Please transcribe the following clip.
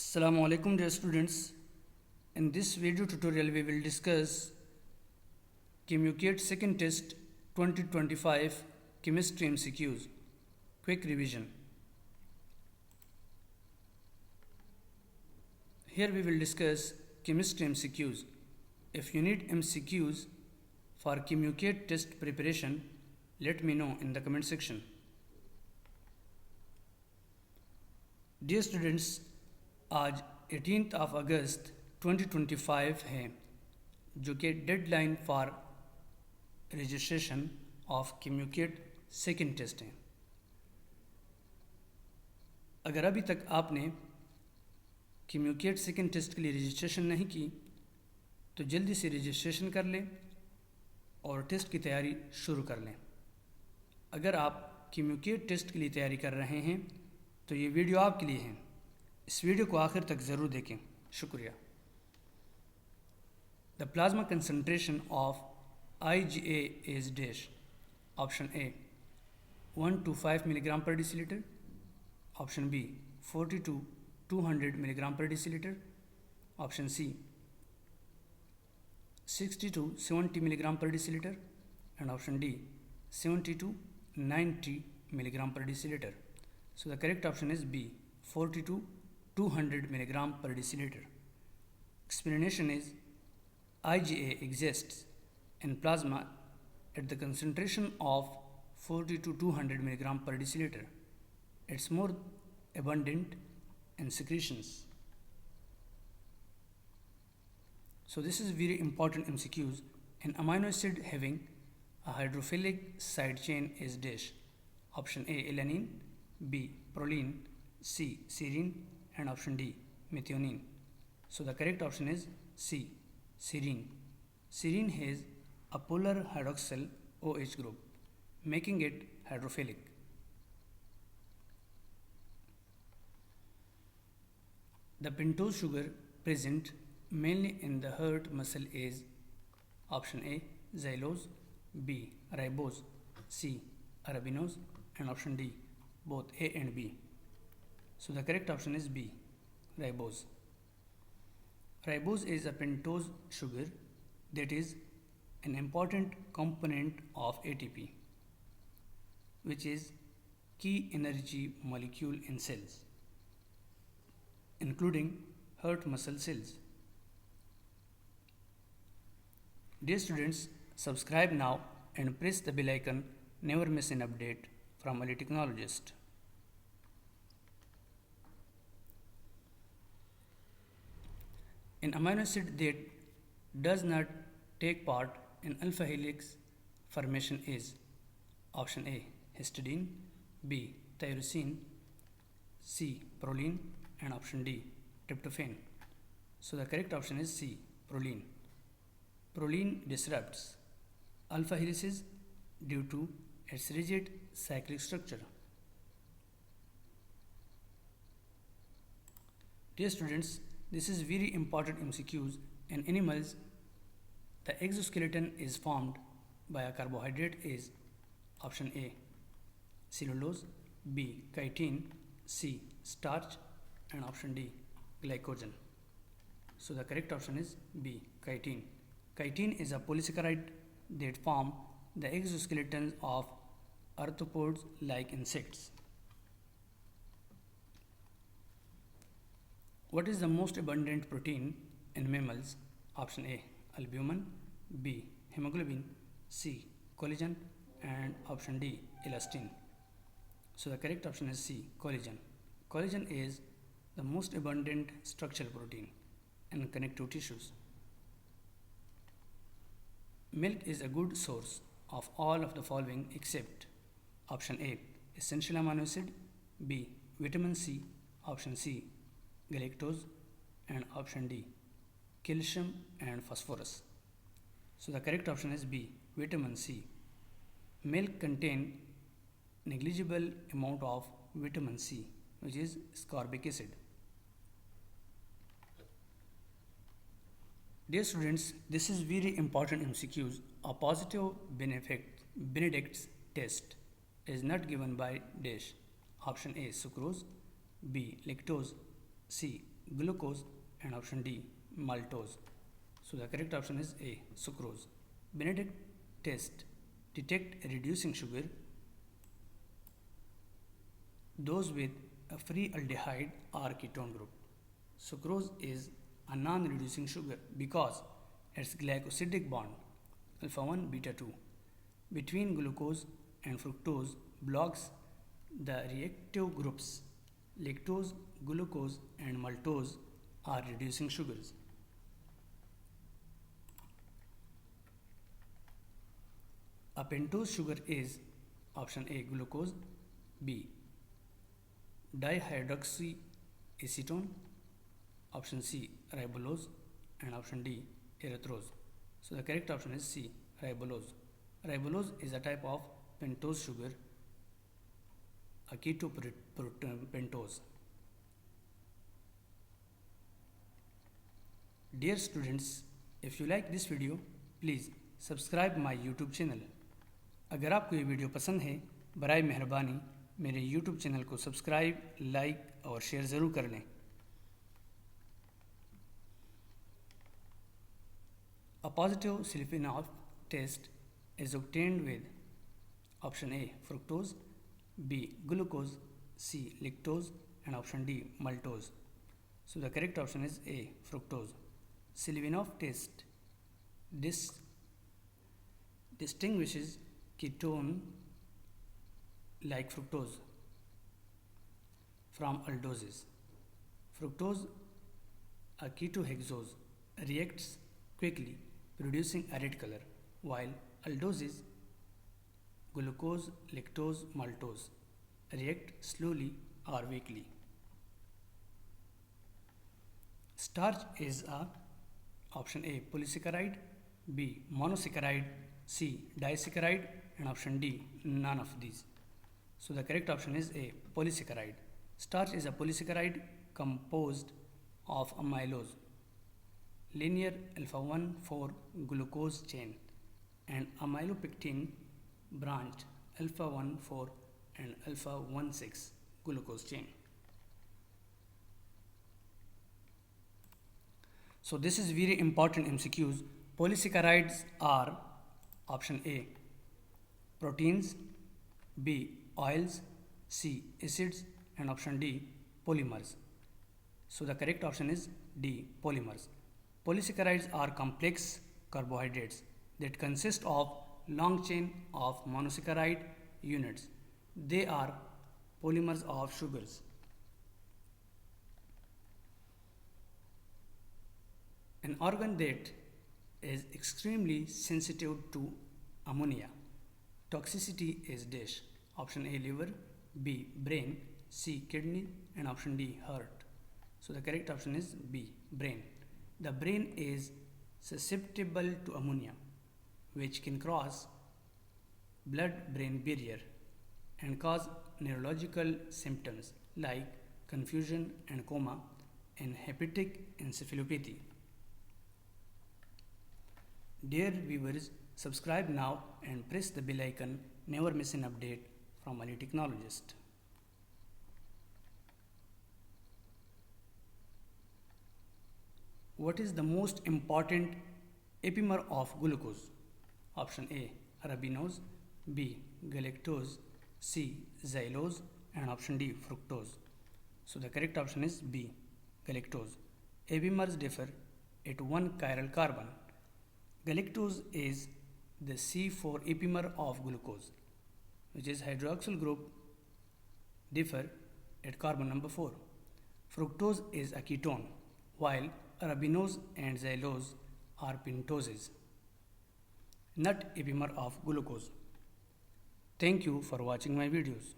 Assalamu alaikum dear students. In this video tutorial we will discuss KMU-CAT second test 2025 chemistry MCQs. Quick revision. Here we will discuss chemistry MCQs. If you need MCQs for KMU-CAT test preparation, let me know in the comment section. Dear students, आज 18 अगस्त 2025 है जो कि deadline for registration of KMU-CAT second test है। अगर अभी तक आपने KMU-CAT second test के लिए रजिस्ट्रेशन नहीं की तो जल्दी से रजिस्ट्रेशन कर लें और टेस्ट की तैयारी शुरू कर लें। अगर आप KMU-CAT टेस्ट के लिए तैयारी कर रहे हैं तो ये वीडियो आपके लिए है। इस वीडियो को आखिर तक ज़रूर देखें। शुक्रिया। The plasma concentration of IgA is dash. Option A 1 to 5 milligram per decilitre, option B 40 to 200 milligram per decilitre, option C 60 to 70 milligram per decilitre and option D 70 to 90 milligram per decilitre. So the correct option is B, 40 to 200 milligram per deciliter. Explanation is IgA exists in plasma at the concentration of 40 to 200 milligram per deciliter. It's more abundant in secretions. So this is very important MCQs. An amino acid having a hydrophilic side chain is dash. Option A, alanine, B, proline, C, serine, and option D, methionine. So the correct option is C, serine. Serine has a polar hydroxyl OH group, making it hydrophilic. The pentose sugar present mainly in the heart muscle is option A, xylose, B, ribose, C, arabinose, and option D, both A and B. So the correct option is B, ribose. Ribose is a pentose sugar that is an important component of ATP, which is key energy molecule in cells, including heart muscle cells. Dear students, subscribe now and press the bell icon. Never miss an update from a technologist. An amino acid that does not take part in alpha helix formation is option A, histidine, B, tyrosine, C, proline, and option D, tryptophan. So the correct option is C, proline. Proline disrupts alpha helices due to its rigid cyclic structure. Dear students, this is very important MCQs. In animals, the exoskeleton is formed by a carbohydrate is option A, cellulose, B, chitin, C, starch, and option D, glycogen. So the correct option is B, chitin. Chitin is a polysaccharide that form the exoskeletons of arthropods like insects. What is the most abundant protein in mammals? Option A, albumin, B, hemoglobin, C, collagen, and option D, elastin. So the correct option is C, collagen. Collagen is the most abundant structural protein in connective tissues. Milk is a good source of all of the following except option A, essential amino acid, B, vitamin C, option C, galactose, and option D, calcium and phosphorus. So the correct option is B, vitamin C. Milk contain negligible amount of vitamin C, which is ascorbic acid. Dear students, this is very important MCQs. A positive Benedict's test is not given by dash. Option A, sucrose, B, lactose, C, glucose, and option D, maltose. So the correct option is A, sucrose. Benedict test detect reducing sugar. Those with a free aldehyde or ketone group. Sucrose is a non-reducing sugar because its glycosidic bond alpha 1 beta 2 between glucose and fructose blocks the reactive groups. Lactose, glucose, and maltose are reducing sugars. A pentose sugar is option A, glucose, B, dihydroxyacetone, option C, ribulose, and option D, erythrose. So the correct option is C, ribulose. Ribulose is a type of pentose sugar, a ketopentose. Dear students, if you like this video, please subscribe my YouTube channel. अगर आपको ये video पसंद है, बराए मेहरबानी मेरे YouTube channel को subscribe, like और शेयर ज़रूर कर लें. A positive Seliwanoff test is obtained with option A, fructose, B, glucose, C, lactose, and option D, maltose. So the correct option is A, fructose. Seliwanoff test distinguishes ketone like fructose from aldoses. Fructose, a ketohexose, reacts quickly, producing a red color, while aldoses, glucose, lactose, maltose, react slowly or weakly. Starch is a option A, polysaccharide, B, monosaccharide, C, disaccharide, and option D, none of these. So the correct option is A, polysaccharide. Starch is a polysaccharide composed of amylose, linear alpha-1,4 glucose chain, and amylopectin branched alpha-1,4 and alpha-1,6 glucose chain. So this is very important MCQs. Polysaccharides are option A, proteins, B, oils, C, acids, and option D, polymers. So the correct option is D, polymers. Polysaccharides are complex carbohydrates that consist of long chain of monosaccharide units. They are polymers of sugars. An organ that is extremely sensitive to ammonia. Toxicity is dash. Option A, liver, B, brain, C, kidney, and option D, heart. So the correct option is B, brain. The brain is susceptible to ammonia, which can cross blood-brain barrier and cause neurological symptoms like confusion and coma and hepatic encephalopathy. Dear viewers, subscribe now and press the bell icon. Never miss an update from any technologist. What is the most important epimer of glucose? Option A, arabinose, B, galactose, C, xylose, and option D, fructose. So the correct option is B, galactose. Epimers differ at one chiral carbon. Galactose is the C4 epimer of glucose, which is hydroxyl group, differ at carbon number 4. Fructose is a ketone, while arabinose and xylose are pentoses, not epimer of glucose. Thank you for watching my videos.